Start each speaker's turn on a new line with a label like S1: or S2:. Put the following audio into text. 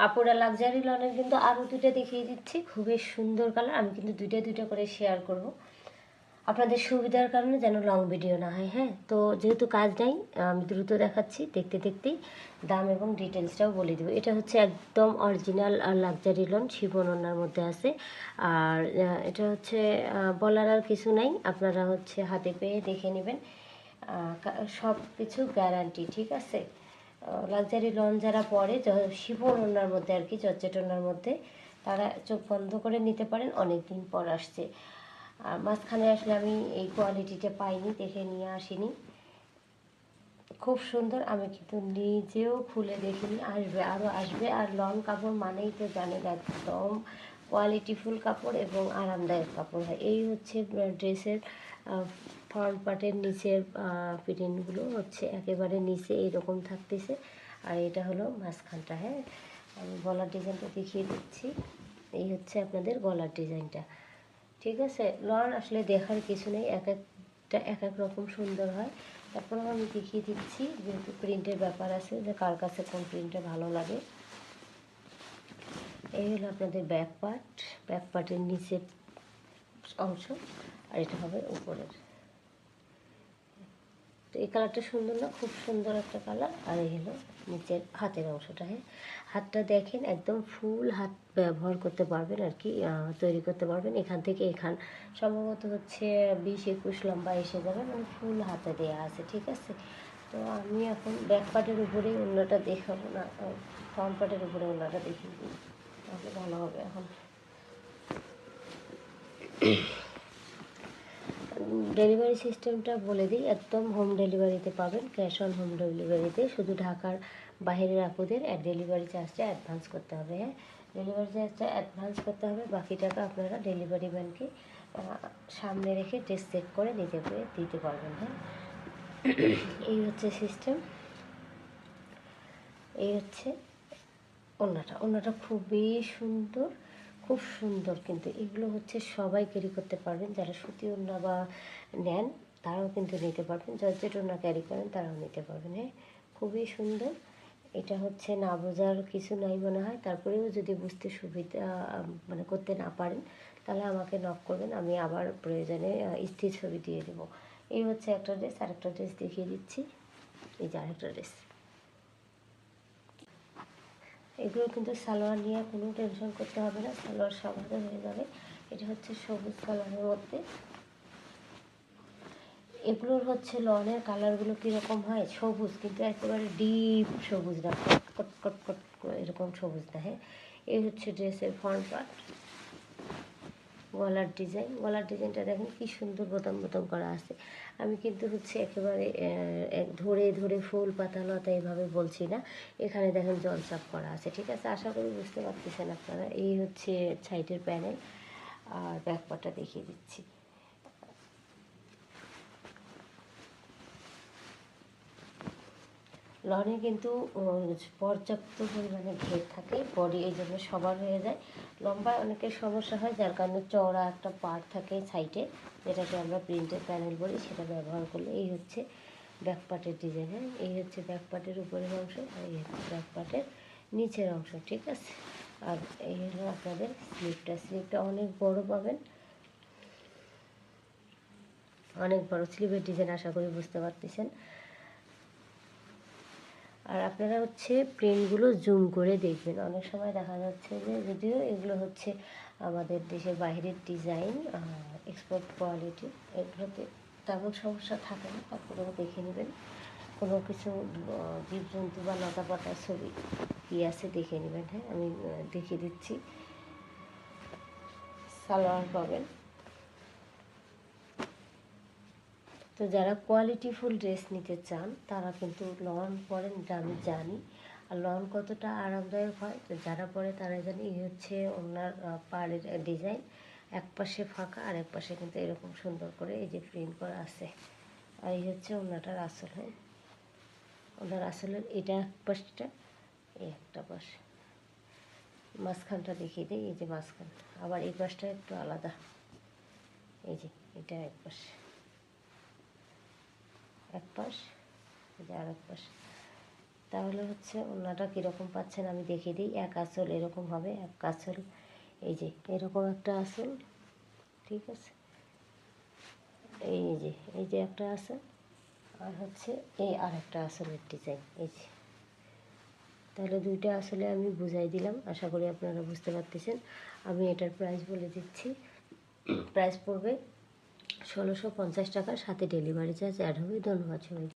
S1: আপুরা লাক্সারি লনের কিন্তু আরও দুটো দেখিয়ে দিচ্ছি, খুবই সুন্দর কালার। আমি কিন্তু দুইটা করে শেয়ার করব আপনাদের সুবিধার কারণে, যেন লং ভিডিও না হয়। হ্যাঁ, তো যেহেতু কাজ নাই আমি দ্রুত দেখাচ্ছি, দেখতে দেখতেই দাম এবং ডিটেলসটাও বলে দেবো। এটা হচ্ছে একদম অরিজিনাল লাক্সারি লন, শিফন ওড়নার মধ্যে আছে। আর এটা হচ্ছে বলার আর কিছু নাই, আপনারা হচ্ছে হাতে পেয়ে দেখে নেবেন, সব কিছু গ্যারান্টি। ঠিক আছে, লাক্সারি লন যারা পরে শিফন ওড়নার মধ্যে আর কি, জর্জেট ওড়নার মধ্যে, তারা চোখ বন্ধ করে নিতে পারেন, অনেক দিন পর আসছে। আর মাঝখানে আসলে আমি এই কোয়ালিটিটা পাইনি, দেখে নিয়ে আসিনি। খুব সুন্দর, আমি কিন্তু নিজেও খুলে দেখিনি, আসবে আরও আসবে। আর লন কাপড় মানেই তো জানেন একদম কোয়ালিটিফুল কাপড় এবং আরামদায়ক কাপড় হয়। এই হচ্ছে ড্রেসের ফ্রন্ট পার্টের নিচের প্রিন্টগুলো হচ্ছে একেবারে নিচে এইরকম থাকতেছে, আর এটা হলো মাঝখানটা। হ্যাঁ, আমি গলার ডিজাইনটা দেখিয়ে দিচ্ছি। এই হচ্ছে আপনাদের গলার ডিজাইনটা। ঠিক আছে, লন আসলে দেখার কিছু নেই, এক একটা এক এক রকম সুন্দর হয়। তারপরেও আমি দেখিয়ে দিচ্ছি, যেহেতু প্রিন্টের ব্যাপার আছে, যে কার কাছে কোন প্রিন্টটা ভালো লাগে। এই হলো আপনাদের ব্যাক পার্টের নিচের অংশ, আর এটা হবে উপরের। তো এই কালারটা সুন্দর না, খুব সুন্দর একটা কালার। আর এই হলো নিচের হাতের অংশটা। হ্যাঁ, হাতটা দেখেন একদম ফুল হাত ব্যবহার করতে পারবেন আর কি, তৈরি করতে পারবেন। এখান থেকে এখান সম্ভবত হচ্ছে 20-21 লম্বা এসে যাবে, মানে ফুল হাতে দেওয়া আছে। ঠিক আছে, তো আমি এখন ব্যাক পার্টের উপরেই অন্যটা দেখাবো না, ফ্রন্ট পার্টের উপরে অন্যটা দেখিয়ে দিই, তাহলে ভালো হবে। এখন ডেলিভারি সিস্টেমটা বলে দিই, একদম হোম ডেলিভারিতে পাবেন, ক্যাশ অন হোম ডেলিভারিতে। শুধু ঢাকার বাইরের আপুদের ডেলিভারি চার্জটা অ্যাডভান্স করতে হবে। হ্যাঁ, ডেলিভারি চার্জটা অ্যাডভান্স করতে হবে, বাকি টাকা আপনারা ডেলিভারি ম্যানকে সামনে রেখে ড্রেস চেক করে দিতে পারবেন। হ্যাঁ, এই হচ্ছে সিস্টেম। এই হচ্ছে ওড়নাটা খুবই সুন্দর, খুব সুন্দর। কিন্তু এগুলো হচ্ছে সবাই ক্যারি করতে পারবেন, যারা সুতি ওড়না বা নেন তারাও কিন্তু নিতে পারবেন, জর্জেট ওড়না ক্যারি করেন তারাও নিতে পারবেন। হ্যাঁ, খুবই সুন্দর। এটা হচ্ছে না বোঝার কিছু নাই মনে হয়, তারপরেও যদি বুঝতে সুবিধা মানে করতে না পারেন, তাহলে আমাকে নক করবেন, আমি আবার প্রয়োজনে স্থির ছবি দিয়ে দেবো। এই হচ্ছে একটা ড্রেস, আরেকটা ড্রেস দেখিয়ে দিচ্ছি। এই যে আরেকটা ড্রেস, এগুলো কিন্তু সালোয়ার নিয়ে কোনো টেনশন করতে হবে না, সালোয়ার সমাধান হয়ে যাবে। এটা হচ্ছে সবুজ কালারের মধ্যে। এগুলোর হচ্ছে লনের কালারগুলো কীরকম হয়, সবুজ কিন্তু একেবারে ডিপ সবুজ না, কট কট কট কট এরকম সবুজ না। হ্যাঁ, এই হচ্ছে ড্রেসের ফ্রন্ট পার্ট। গলার ডিজাইনটা দেখেন কি সুন্দর বোতাম বোতাম করা আছে। আমি কিন্তু হচ্ছে একেবারে ধরে ধরে ফুল পাতা লতা এইভাবে বলছি না, এখানে দেখেন জলচাপ করা আছে। ঠিক আছে, আশা করি বুঝতে পারতেছেন আপনারা। এই হচ্ছে সাইডের প্যানেল, আর ব্যাক পার্টটা দেখিয়ে দিচ্ছি। লনে কিন্তু পর্যাপ্ত পরিমাণে ঘের থাকে, বডি এই জন্য সবার হয়ে যায়। লম্বায় অনেকের সমস্যা হয়, যার কারণে চওড়া একটা পার্ট থাকে সাইডে, যেটাকে আমরা প্রিন্টের প্যানেল বলি, সেটা ব্যবহার করলে। এই হচ্ছে ব্যাক পার্টের ডিজাইন। হ্যাঁ, এই হচ্ছে ব্যাক পার্টের উপরের অংশ, আর এই হচ্ছে ব্যাক পার্টের নিচের অংশ। ঠিক আছে, আর এই হলো আপনাদের স্লিপটা অনেক বড় পাবেন, অনেক বড় স্লিভের ডিজাইন, আশা করি বুঝতে পারতেছেন। আর আপনারা হচ্ছে প্রিন্টগুলো জুম করে দেখবেন, অনেক সময় দেখা যাচ্ছে যে যদিও এগুলো হচ্ছে আমাদের দেশের বাইরের ডিজাইন, এক্সপোর্ট কোয়ালিটি, এগুলোতে তেমন সমস্যা থাকে না, তারপরেও দেখে নেবেন। কোনো কিছু জীবজন্তু বা লতা পাতার ছবি কী আছে দেখে নেবেন। হ্যাঁ, আমি দেখিয়ে দিচ্ছি। সালোয়ার পাবেন। তো যারা কোয়ালিটিফুল ড্রেস নিতে চান তারা কিন্তু লন পরেন, এটা আমি জানি। আর লন কতটা আরামদায়ক হয় তো যারা পরে তারা জানি। এই হচ্ছে ওনার পাড়ের ডিজাইন, এক পাশে ফাঁকা আর এক পাশে কিন্তু এরকম সুন্দর করে এই যে প্রিন্ট করা আছে। আর এই হচ্ছে ওনাটার আসল। হ্যাঁ, ওনার আসলের এটা এক পাশটা, এই একটা পাশ। মাঝখানটা দেখিয়ে দিই, এই যে মাঝখান, আবার এই পাশটা একটু আলাদা, এই যে এটা এক পাশ, এক পাশ, এই যে আর এক পাশ। তাহলে হচ্ছে ওড়নাটা কীরকম পাচ্ছেন আমি দেখিয়ে দিই। এক আঁচল এরকম হবে, এক আঁচল এই যে এরকম একটা আঁচল, ঠিক আছে, এই যে একটা আঁচল, আর হচ্ছে এই আর একটা আঁচলের ডিজাইন এই যে। তাহলে দুইটা আসলে আমি বুঝাই দিলাম, আশা করি আপনারা বুঝতে পারতেছেন। আমি এটার প্রাইস বলে দিচ্ছি। প্রাইস পড়বে 1650 টাকা, সাথে ডেলিভারি চার্জ অ্যাড হবে। ধন্যবাদ সবাই।